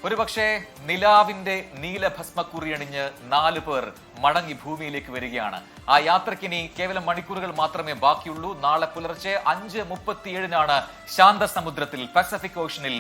ഒരുപക്ഷെ നിലാവിന്റെ നീലഭസ്മക്കുറിയണിഞ്ഞ് 4 പേർ മടങ്ങി ഭൂമിയിലേക്ക് വരികയാണ്. ആ യാത്രയ്ക്കിനി കേവലം മണിക്കൂറുകൾ മാത്രമേ ബാക്കിയുള്ളൂ. നാളെ പുലർച്ചെ 5:37 ശാന്തസമുദ്രത്തിൽ പസഫിക് ഓഷനിൽ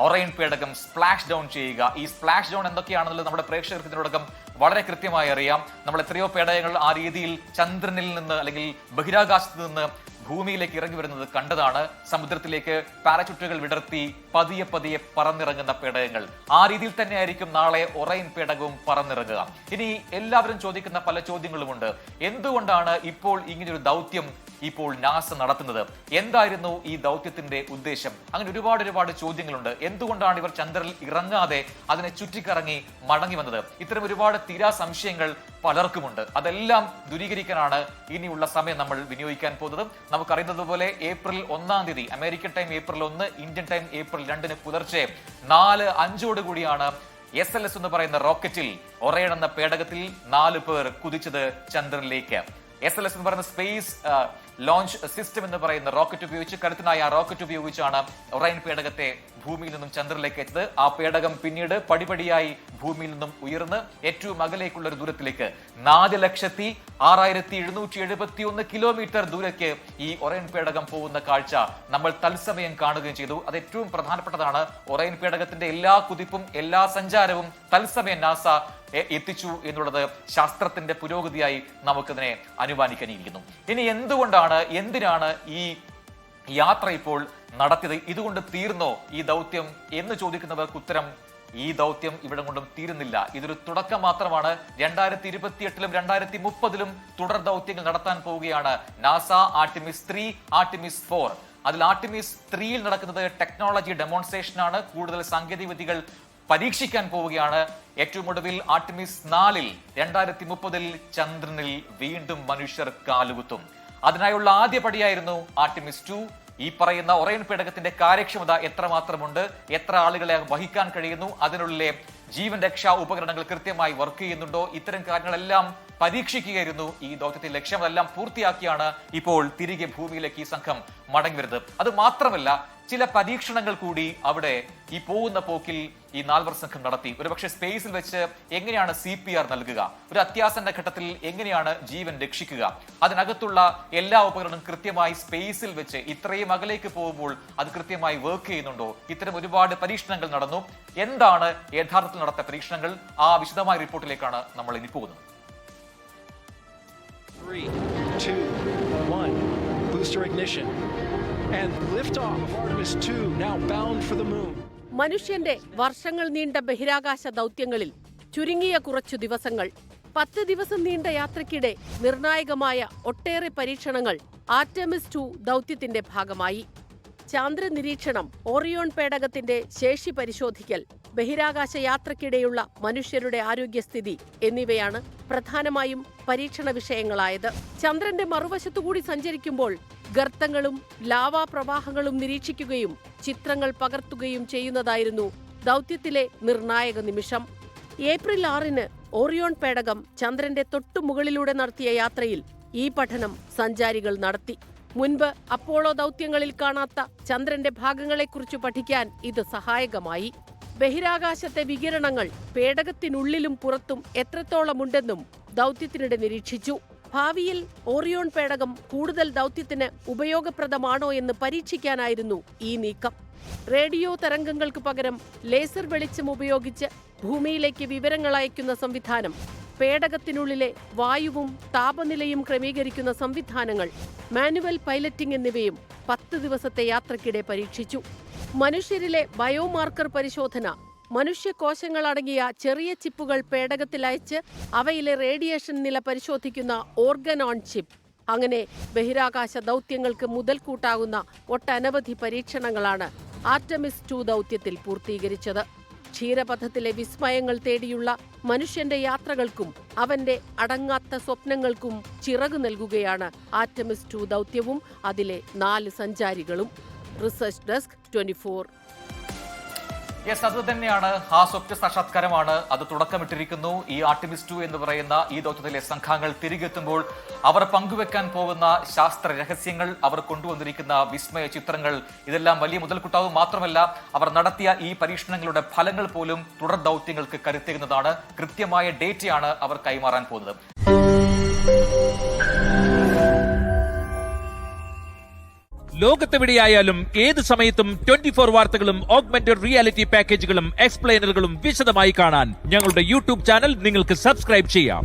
ഒറൈൻ പേടകം സ്പ്ലാഷ് ഡൗൺ ചെയ്യുക. ഈ സ്പ്ലാഷ് ഡൗൺ എന്തൊക്കെയാണെന്നുള്ളത് നമ്മുടെ പ്രേക്ഷകർക്ക് ഇതിനോടകം വളരെ കൃത്യമായി അറിയാം. നമ്മൾ എത്രയോ പേടകങ്ങൾ ആ രീതിയിൽ ചന്ദ്രനിൽ നിന്ന് അല്ലെങ്കിൽ ബഹിരാകാശത്ത് നിന്ന് ഭൂമിയിലേക്ക് ഇറങ്ങി വരുന്നത് കണ്ടതാണ്. സമുദ്രത്തിലേക്ക് പാരച്യൂട്ടുകൾ വിടർത്തി പതിയെ പതിയെ പറന്നിറങ്ങുന്ന പേടകങ്ങൾ. ആ രീതിയിൽ തന്നെയായിരിക്കും നാളെ ഒറൈൻ പേടകവും പറന്നിറങ്ങുക. ഇനി എല്ലാവരും ചോദിക്കുന്ന പല ചോദ്യങ്ങളുമുണ്ട്. എന്തുകൊണ്ടാണ് ഇപ്പോൾ ഇങ്ങനൊരു ദൗത്യം ഇപ്പോൾ നാസ നടത്തുന്നത്? എന്തായിരുന്നു ഈ ദൗത്യത്തിന്റെ ഉദ്ദേശം? അങ്ങനെ ഒരുപാട് ചോദ്യങ്ങളുണ്ട്. എന്തുകൊണ്ടാണ് ഇവർ ചന്ദ്രനിൽ ഇറങ്ങാതെ അതിനെ ചുറ്റിക്കറങ്ങി മടങ്ങി വന്നത്? ഇത്തരം ഒരുപാട് തീരാ സംശയങ്ങൾ പലർക്കുമുണ്ട്. അതെല്ലാം ദൂരീകരിക്കാനാണ് ഇനിയുള്ള സമയം നമ്മൾ വിനിയോഗിക്കാൻ പോകുന്നത്. നമുക്കറിയുന്നത് പോലെ ഏപ്രിൽ 1-ാം തീയതി American time April 1, Indian time April 2 പുലർച്ചെ 4:05 കൂടിയാണ് SLS എന്ന് പറയുന്ന റോക്കറ്റിൽ ഒറൈൻ എന്ന പേടകത്തിൽ 4 പേർ കുതിച്ചത് ചന്ദ്രനിലേക്ക്. SLS എന്ന് പറയുന്ന സ്പേസ് ലോഞ്ച് സിസ്റ്റം എന്ന് പറയുന്ന റോക്കറ്റ് ഉപയോഗിച്ച് കരുത്തനായ ആ റോക്കറ്റ് ഉപയോഗിച്ചാണ് ഒറൈൻ പേടകത്തെ ഭൂമിയിൽ നിന്നും ചന്ദ്രനിലേക്ക് എത്തിയത്. ആ പേടകം പിന്നീട് പടിപടിയായി ഭൂമിയിൽ നിന്നും ഉയർന്ന് ഏറ്റവും അകലേക്കുള്ള ഒരു ദൂരത്തിലേക്ക് 4,06,771 കിലോമീറ്റർ ദൂരേക്ക് ഈ ഒറൈൻ പേടകം പോകുന്ന കാഴ്ച നമ്മൾ തത്സമയം കാണുകയും ചെയ്തു. അത് ഏറ്റവും പ്രധാനപ്പെട്ടതാണ്. ഒറൈൻ പേടകത്തിന്റെ എല്ലാ കുതിപ്പും എല്ലാ സഞ്ചാരവും തത്സമയം നാസ എത്തിച്ചു എന്നുള്ളത് ശാസ്ത്രത്തിന്റെ പുരോഗതിയായി നമുക്കതിനെ അനുമാനിക്കാനിരിക്കുന്നു. ഇനി എന്തിനാണ് ഈ യാത്ര ഇപ്പോൾ നടത്തിയത്? ഇതുകൊണ്ട് തീർന്നോ ഈ ദൗത്യം എന്ന് ചോദിക്കുന്നവർക്ക് ഉത്തരം, ഈ ദൗത്യം ഇവിടെ കൊണ്ടും തീരുന്നില്ല. ഇതൊരു തുടക്കം മാത്രമാണ്. 2028-ലും 2030-ലും തുടർ ദൗത്യങ്ങൾ നടത്താൻ പോവുകയാണ് നാസ. Artemis 3, Artemis 4. അതിൽ ആർട്ടിമിസ് 3-ൽ നടക്കുന്നത് ടെക്നോളജി ഡെമോൺസ്ട്രേഷൻ ആണ്. കൂടുതൽ സാങ്കേതിക വിദ്യകൾ പരീക്ഷിക്കാൻ പോവുകയാണ്. ഏറ്റവും ഒടുവിൽ ആർട്ടിമിസ് 4-ൽ 2030-ൽ ചന്ദ്രനിൽ വീണ്ടും മനുഷ്യർ കാലുകുത്തും. അതിനായുള്ള ആദ്യ പടിയായിരുന്നു ആർട്ടിമിസ് 2. ഈ പറയുന്ന ഒറൈൻ പേടകത്തിന്റെ കാര്യക്ഷമത എത്രമാത്രമുണ്ട്, എത്ര ആളുകളെ വഹിക്കാൻ കഴിയുന്നു, അതിനുള്ളിലെ ജീവൻ രക്ഷാ ഉപകരണങ്ങൾ കൃത്യമായി വർക്ക് ചെയ്യുന്നുണ്ടോ, ഇത്തരം കാര്യങ്ങളെല്ലാം പരീക്ഷിക്കുകയായിരുന്നു ഈ ദൗത്യത്തിന്റെ ലക്ഷ്യം. അതെല്ലാം പൂർത്തിയാക്കിയാണ് ഇപ്പോൾ തിരികെ ഭൂമിയിലേക്ക് ഈ സംഘം മടങ്ങി വരുന്നത്. അത് മാത്രമല്ല, ചില പരീക്ഷണങ്ങൾ കൂടി അവിടെ ഈ പോകുന്ന പോക്കിൽ ഈ 4 സംഘം നടത്തി. ഒരുപക്ഷെ സ്പേസിൽ വെച്ച് എങ്ങനെയാണ് CPR നൽകുക, ഒരു അത്യാസന്ന ഘട്ടത്തിൽ എങ്ങനെയാണ് ജീവൻ രക്ഷിക്കുക, അതിനകത്തുള്ള എല്ലാ ഉപകരണവും കൃത്യമായി സ്പേസിൽ വെച്ച് ഇത്രയും അകലേക്ക് പോകുമ്പോൾ അത് കൃത്യമായി വർക്ക് ചെയ്യുന്നുണ്ടോ, ഇത്തരം ഒരുപാട് പരീക്ഷണങ്ങൾ നടന്നു. എന്താണ് യഥാർത്ഥത്തിൽ നടത്തിയ പരീക്ഷണങ്ങൾ? ആ വിശദമായ റിപ്പോർട്ടിലേക്കാണ് നമ്മൾ ഇനി പോകുന്നത്. 3, 2, 1, booster ignition. And liftoff of Artemis 2 now bound for the moon. മനുഷ്യന്റെ വർഷങ്ങൾ നീണ്ട ബഹിരാകാശ ദൗത്യങ്ങളിൽ ചുരുങ്ങിയ കുറച്ചു ദിവസങ്ങൾ, 10 ദിവസം നീണ്ട യാത്രയ്ക്കിടെ നിർണായകമായ ഒട്ടേറെ പരീക്ഷണങ്ങൾ ആർടെമിസ് 2 ദൗത്യത്തിന്റെ ഭാഗമായി. ചാന്ദ്ര നിരീക്ഷണം, ഓറിയോൺ പേടകത്തിന്റെ ശേഷി പരിശോധിക്കൽ, ബഹിരാകാശ യാത്രയ്ക്കിടെയുള്ള മനുഷ്യരുടെ ആരോഗ്യസ്ഥിതി എന്നിവയാണ് പ്രധാനമായും പരീക്ഷണ വിഷയങ്ങളായത്. ചന്ദ്രന്റെ മറുവശത്തുകൂടി സഞ്ചരിക്കുമ്പോൾ ഗർത്തങ്ങളും ലാവാ പ്രവാഹങ്ങളും നിരീക്ഷിക്കുകയും ചിത്രങ്ങൾ പകർത്തുകയും ചെയ്യുന്നതായിരുന്നു ദൗത്യത്തിലെ നിർണായക നിമിഷം. ഏപ്രിൽ 6-ന് ഓറിയോൺ പേടകം ചന്ദ്രന്റെ തൊട്ടുമുകളിലൂടെ നടത്തിയ യാത്രയിൽ ഈ പഠനം സഞ്ചാരികൾ നടത്തി. മുൻപ് അപ്പോളോ ദൗത്യങ്ങളിൽ കാണാത്ത ചന്ദ്രന്റെ ഭാഗങ്ങളെക്കുറിച്ച് പഠിക്കാൻ ഇത് സഹായകമായി. ബഹിരാകാശത്തെ വികിരണങ്ങൾ പേടകത്തിനുള്ളിലും പുറത്തും എത്രത്തോളമുണ്ടെന്നും ദൗത്യത്തിനിടെ നിരീക്ഷിച്ചു. ഭാവിയിൽ ഓറിയോൺ പേടകം കൂടുതൽ ദൗത്യത്തിന് ഉപയോഗപ്രദമാണോ എന്ന് പരീക്ഷിക്കാനായിരുന്നു ഈ നീക്കം. റേഡിയോ തരംഗങ്ങൾക്ക് പകരം ലേസർ വെളിച്ചം ഉപയോഗിച്ച് ഭൂമിയിലേക്ക് വിവരങ്ങൾ അയക്കുന്ന സംവിധാനം, പേടകത്തിനുള്ളിലെ വായുവും താപനിലയും ക്രമീകരിക്കുന്ന സംവിധാനങ്ങൾ, മാനുവൽ പൈലറ്റിംഗ് എന്നിവയും 10 ദിവസത്തെ യാത്രയ്ക്കിടെ പരീക്ഷിച്ചു. മനുഷ്യരിലെ ബയോമാർക്കർ പരിശോധന, മനുഷ്യകോശങ്ങളടങ്ങിയ ചെറിയ ചിപ്പുകൾ പേടകത്തിൽ അയച്ച് അവയിലെ റേഡിയേഷൻ നില പരിശോധിക്കുന്ന ഓർഗൻ ഓൺ ചിപ്പ്, അങ്ങനെ ബഹിരാകാശ ദൗത്യങ്ങൾക്ക് മുതൽക്കൂട്ടാകുന്ന ഒട്ടനവധി പരീക്ഷണങ്ങളാണ് ആർടെമിസ് 2 ദൗത്യത്തിൽ പൂർത്തീകരിച്ചത്. ക്ഷീരപഥത്തിലെ വിസ്മയങ്ങൾ തേടിയുള്ള മനുഷ്യന്റെ യാത്രകൾക്കും അവന്റെ അടങ്ങാത്ത സ്വപ്നങ്ങൾക്കും ചിറകു നൽകുകയാണ് ആർടെമിസ് 2 ദൗത്യവും അതിലെ 4 സഞ്ചാരികളും. Research desk 24. യെസ്, അത് തന്നെയാണ്. ആ സ്വപ്ന സാക്ഷാത്കാരമാണ്. അത് തുടക്കമിട്ടിരിക്കുന്നു. ഈ ആർട്ടിമിസ് 2 എന്ന് പറയുന്ന ഈ ദൗത്യത്തിലെ സംഘങ്ങൾ തിരികെത്തുമ്പോൾ അവർ പങ്കുവെക്കാൻ പോകുന്ന ശാസ്ത്ര രഹസ്യങ്ങൾ, അവർ കൊണ്ടുവന്നിരിക്കുന്ന വിസ്മയ ചിത്രങ്ങൾ, ഇതെല്ലാം വലിയ മുതൽക്കൂട്ടാവും. മാത്രമല്ല, അവർ നടത്തിയ ഈ പരീക്ഷണങ്ങളുടെ ഫലങ്ങൾ പോലും തുടർ ദൗത്യങ്ങൾക്ക് കരുത്തേകുന്നതാണ്. കൃത്യമായ ഡേറ്റയാണ് അവർ കൈമാറാൻ പോകുന്നത്. ലോകത്തെവിടെയായാലും ഏത് സമയത്തും 24 വാർത്തകളും ഓഗ്മെന്റഡ് റിയാലിറ്റി പാക്കേജുകളും എക്സ്പ്ലെയിനറുകളും വിശദമായി കാണാൻ ഞങ്ങളുടെ യൂട്യൂബ് ചാനൽ നിങ്ങൾക്ക് സബ്സ്ക്രൈബ് ചെയ്യാം.